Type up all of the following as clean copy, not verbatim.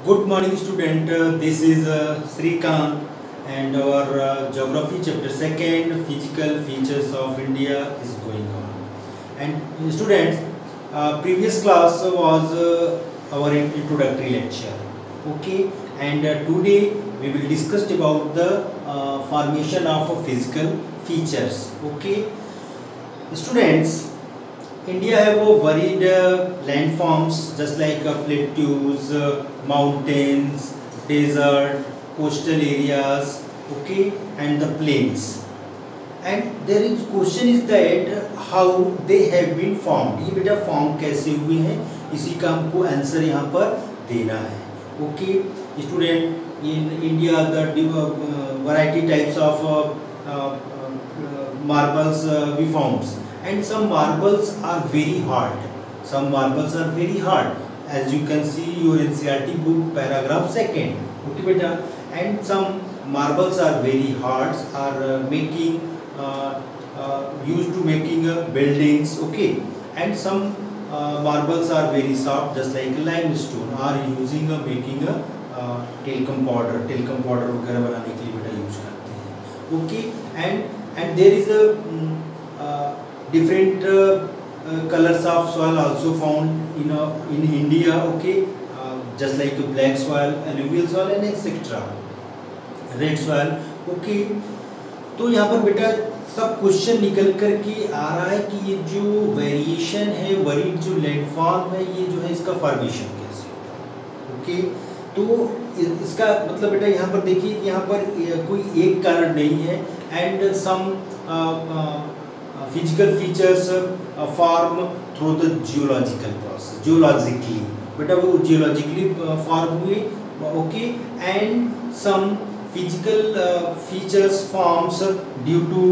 Good morning, student. This is Srikant, and our geography chapter second, physical features of India, is going on. And students, previous class was our introductory lecture. Okay, and today we will discuss about the formation of physical features. Okay, students. India have a varied landforms just like plateaus, mountains, desert, coastal areas, okay, and the plains. And there is question is that how they have been formed. ये बेटा form कैसे हुए हैं इसी का हमको answer यहाँ पर देना है. Okay, student, in India the variety types of marbles we found. And some marbles are very hard. Some marbles are very hard, as you can see your NCERT book paragraph second. Okay, beta. And some marbles are very hard, are making used to making buildings. Okay, and some marbles are very soft, just like limestone, are using making a talcum powder. Talcum powder वगैरह बनाने के लिए बेटा use करते हैं. Okay, and there is a different colors of soil also found in India. Okay, just like black soil, alluvial soil, and etc. Red soil. Okay, तो यहाँ पर बेटा सब क्वेश्चन निकल कर के आ रहा है कि ये जो वेरिएशन है, वरीड जो लैंडफॉर्म है, ये जो है इसका फॉर्मेशन कैसे होगा. ओके, तो इसका मतलब बेटा यहाँ पर देखिए कि यहाँ पर कोई एक कारण नहीं है. And some physical features form through the geological process. Geologically बेटा वो geologically form हुए. Okay, and some physical features forms due to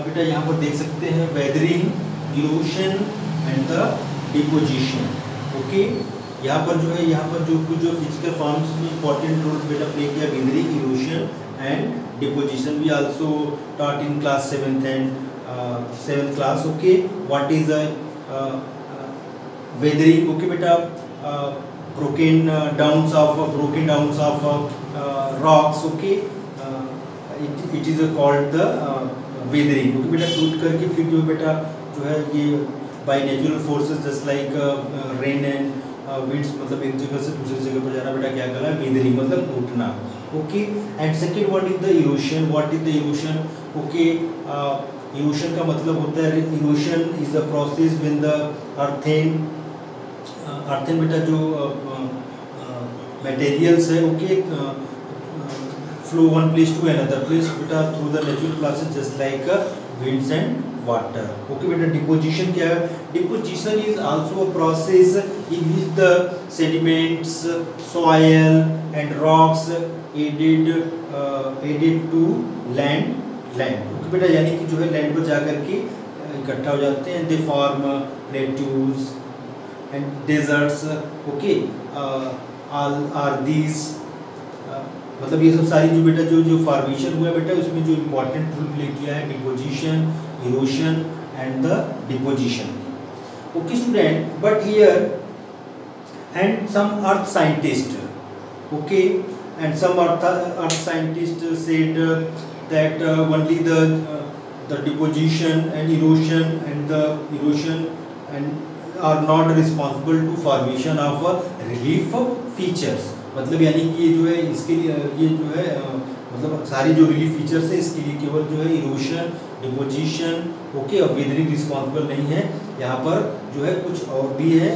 बेटा यहाँ पर देख सकते हैं weathering, erosion and the deposition. Okay, यहाँ पर जो है यहाँ पर जो फिजिकल फॉर्म्स में इंपॉर्टेंट रोल बेटा प्ले किया, weathering, erosion and deposition. We also taught in class seventh class. Okay, what is weathering. Okay बेटा, broken downs of rocks. Okay, it is called the weathering. Okay बेटा, टूट करके फिर जो बेटा जो है ये by natural forces just like rain and winds, मतलब एक जगह से दूसरी जगह पर जाना बेटा क्या कहलाता है, वेदरिंग, मतलब टूटना. Okay, and second what is the erosion. What is the erosion. Okay, erosion का मतलब होता है, erosion is the process when the earthen बेटा जो मटेरियल्स है, okay, flow one place to another place बेटा through the natural process just like winds and water. Okay बेटा, deposition क्या है. Deposition is also a process in which the sediments, soil and rocks added to land. Okay बेटा, यानी कि जो है land पर जाकर के इकट्ठा हो जाते हैं. They form plateaus and deserts. Okay, all are these मतलब ये सब सारी जो बेटा जो फॉर्मेशन हुआ है बेटा उसमें जो इम्पोर्टेंट रोल प्ले किया है deposition, erosion and the deposition. Okay student, but here and some earth scientist, okay, and some earth scientist said that only the deposition and erosion and are not responsible to formation of relief features. मतलब यानी कि ये जो है इसके लिए ये जो है मतलब सारी जो रिलीफ फीचर्स है इसके लिए केवल जो है इरोशन, डिपोजिशन, ओके, और वेदरिंग रिस्पॉन्सिबल नहीं है. यहाँ पर जो है कुछ और भी है,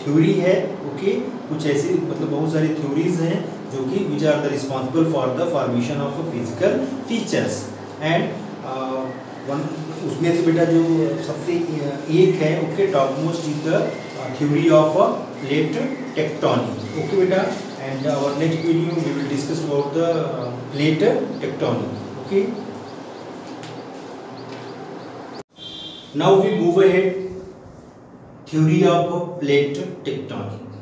थ्योरी है. ओके, कुछ ऐसी मतलब बहुत सारी थ्योरीज हैं जो कि which are the responsible for the formation of physical features. And उसमें से बेटा जो सबसे एक है, okay, top most is the theory of plate tectonic. Okay बेटा, and our next video we will discuss about the plate tectonic. Okay, now we move ahead. Theory of plate tectonic.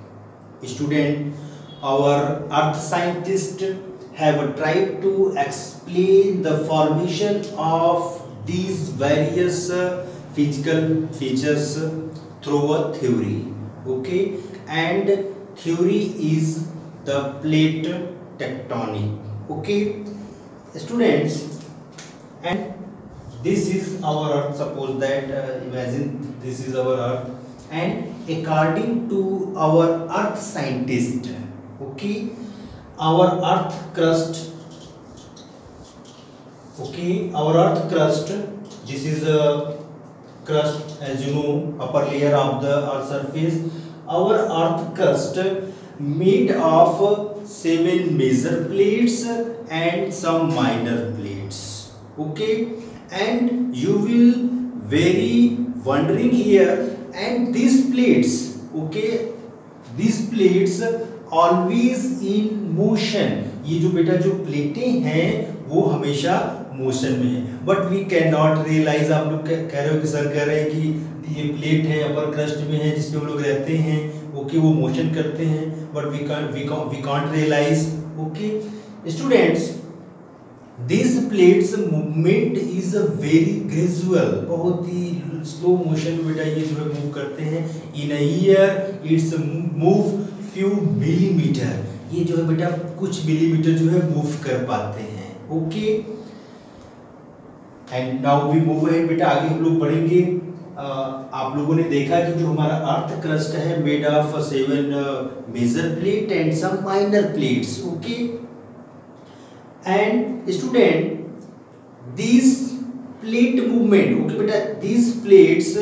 Student, our earth scientists have tried to explain the formation of these various physical features through a theory. Okay, and theory is the plate tectonic. Okay, students, and this is our earth. Suppose that imagine this is our earth, and according to our earth scientist, okay, our earth crust, okay, our earth crust, this is a crust, as you know, upper layer of the earth surface. Our earth crust made of 7 major plates and some minor plates. Okay, and you will very wondering here, and these plates, okay, these plates always in motion. ये जो बेटा जो प्लेटें हैं वो हमेशा motion में है, but we can not realize. आप लोग कह रहे हो कि सर कह रहे हैं कि ये प्लेट है अपर क्रस्ट में है जिसपे हम लोग रहते हैं, ओके, वो मोशन करते हैं, but we can't realize. Okay students, this plates movement is a very gradual, बहुत ही स्लो मोशन में बेटा ये जो है मूव करते हैं। In a year it's move few millimetre, ये जो है बेटा कुछ मिलीमीटर जो है मूव कर पाते हैं। Okay, and now we move ahead बेटा, आगे हम लोग बढ़ेंगे। आप लोगों ने देखा कि जो हमारा अर्थ क्रस्ट है made of 7 major plate and some minor plates. Okay, and student, this plate movement, okay बेटा, this plates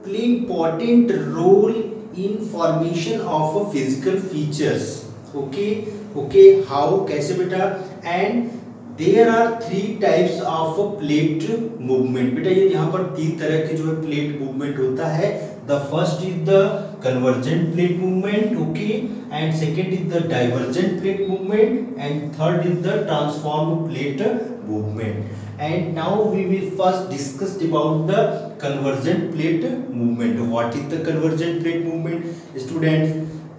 play important role in formation of physical features. Okay okay, how, कैसे बेटा? And there are 3 types of plate movement. बेटा ये यहाँ पर 3 तरह के जो है प्लेट मूवमेंट होता है। The first is the convergent plate movement, okay, and second is the divergent plate movement, and third is the transform plate movement. And now we will first discuss about the convergent plate movement. What is the convergent plate movement, students?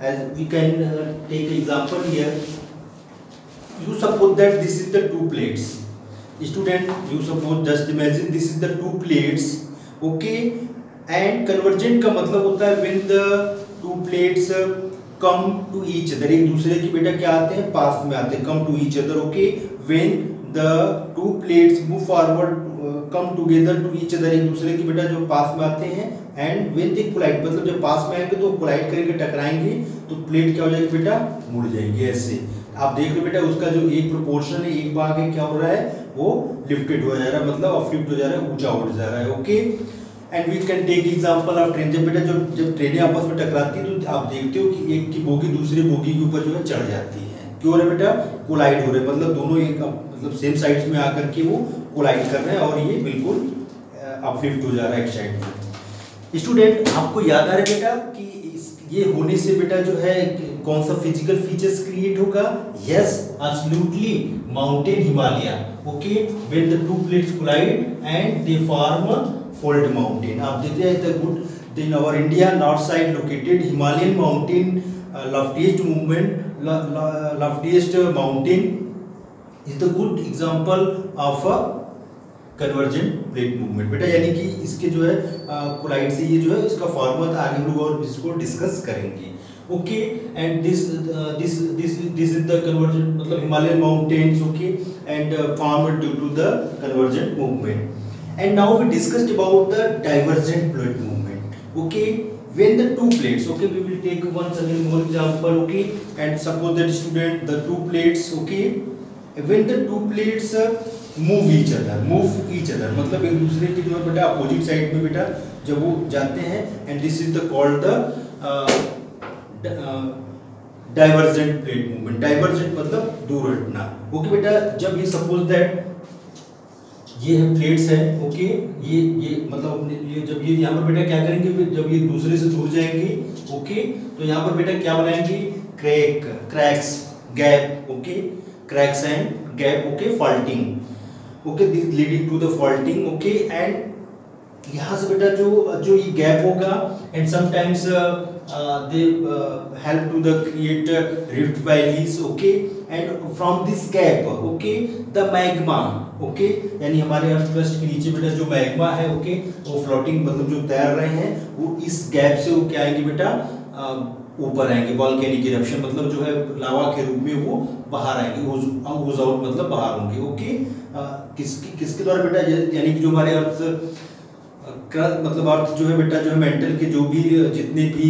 As we can take an example here. You suppose that this is the 2 plates. Student, you suppose, just imagine this is the 2 plates. Okay, and convergent का मतलब होता है when the 2 plates come to each other. एक दूसरे की बेटा क्या आते हैं, पास में आते हैं, come to each other. Okay, when the 2 plates move forward, come together to each other, एक दूसरे की बेटा जो पास में आते हैं, and when they collide, मतलब जब पास में आएंगे तो कोलाइड करके टकराएंगे तो प्लेट क्या हो जाएगी बेटा, मुड़ जाएंगे। ऐसे आप देख लो बेटा, उसका जो एक प्रोपोर्शन है, एक भाग है, क्या हो रहा है, वो लिफ्टेड हो जा रहा है, मतलब अपलिफ्ट हो जा रहा है, ऊंचा उठ जा रहा है। Okay, and we can take example of train. जब बेटा जब ट्रेनें आपस में टकराती है तो आप देखते हो कि एक की बोगी दूसरी बोगी के ऊपर जो है चढ़ जाती है। क्यों हो रहा है बेटा, कोलाइड हो रहे हैं, मतलब दोनों एक मतलब सेम साइड्स में आकर के वो कोलाइड कर रहे हैं और ये बिल्कुल अपलिफ्ट हो जा रहा है एक साइड में। स्टूडेंट, आपको याद आ रहा है बेटा कि ये होने से बेटा जो है कौन सा फिजिकल फीचर्स क्रिएट होगा? Yes, absolutely, mountain Himalaya. Okay, when the 2 plates collide and they form fold mountain. आप देखते हैं the good in our India north side located Himalayan mountain, loftiest mountain is the good example of a convergent plate movement। बेटा यानी कि इसके जो है collide से ये जो है इसका फॉर्मूला था, आगे हम लोग और इसको डिस्कस करेंगे। Okay, and this is the convergent, मतलब Himalayan mountains, okay, and formed due to the convergent movement. And now we discussed about the divergent plate movement. Okay, when the 2 plates, okay, we will take once again more example, okay, and suppose that student the 2 plates, okay, when the 2 plates move each other मतलब एक दूसरे की जो है बेटा opposite side में बेटा जब वो जाते हैं, and this is the called the divergent plate movement। divergent मतलब दूर हटना। ओके बेटा, जब ये सपोज दैट ये है प्लेट्स है, ओके, ये मतलब ये जब ये यहाँ पर बेटा क्या करेंगे, जब ये दूसरे से दूर जाएंगे, ओके, तो यहाँ पर बेटा क्या बनाएंगे, cracks, gap, okay, cracks and gap, okay, faulting, okay, this leading to the faulting. Okay, and यहाँ से बेटा जो ये गैप होगा, and sometimes they help to the create rift valleys, okay, and from this gap okay the magma okay, यानी हमारे earth crust के नीचे बेटा जो मैग्मा है ओके वो फ्लोटिंग मतलब जो तैर रहे हैं वो इस गैप से वो क्या आएंगे बेटा ऊपर आएंगे, वॉल्केनिक इरप्शन मतलब जो है लावा के रूप में वो बाहर आएंगे, ओज आउट मतलब बाहर होंगे ओके। किसके द्वारा बेटा, यानी कि जो हमारे अर्थ मतलब अर्थ जो है बेटा जो है मेंटल के जो भी जितने भी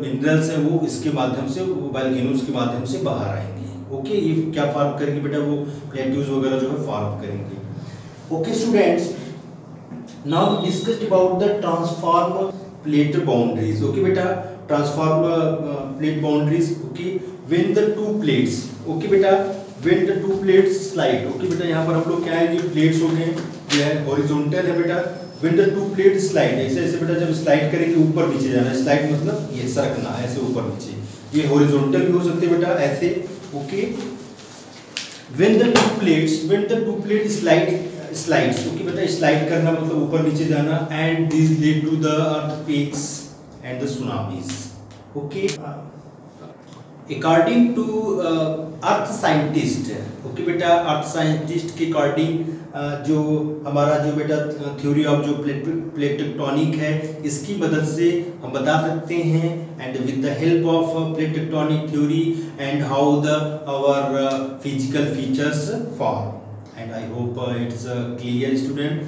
मिनरल्स हैं वो इसके माध्यम से वोल्केनोज के माध्यम से बाहर आएंगे ओके। ये क्या फॉर्म करेंगे बेटा, वो प्लेट्यूज वगैरह जो है फॉर्म करेंगे okay. Students now discussed about the transform plate boundaries okay बेटा, transform plate boundaries okay when the two plates okay बेटा, when the two plates slide okay बेटा, यहाँ पर हम लोग क्या है, ये प्लेट्स हो गए, ये है हॉरिजॉन्टल है बेटा, when the two plate slide, ऐसे ऐसे बेटा जब स्लाइड करेंगे ऊपर नीचे जाना, स्लाइड मतलब ये सरकना ऐसे ऊपर नीचे, ये हॉरिजॉन्टल भी हो सकते हैं बेटा ऐसे okay. When the two plate slides okay बेटा, स्लाइड करना मतलब ऊपर नीचे जाना, and this lead to the earthquakes and the tsunamis okay. According to earth scientist okay बेटा, अर्थ साइंटिस्ट के अकॉर्डिंग जो हमारा जो बेटा थ्योरी ऑफ जो प्लेट टेक्टोनिक है इसकी मदद से हम बता सकते हैं, and with the help of plate tectonic theory and how the our physical features form, and I hope it's clear student,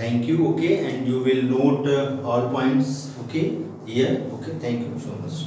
thank you okay, and you will note all points okay here okay, thank you so much.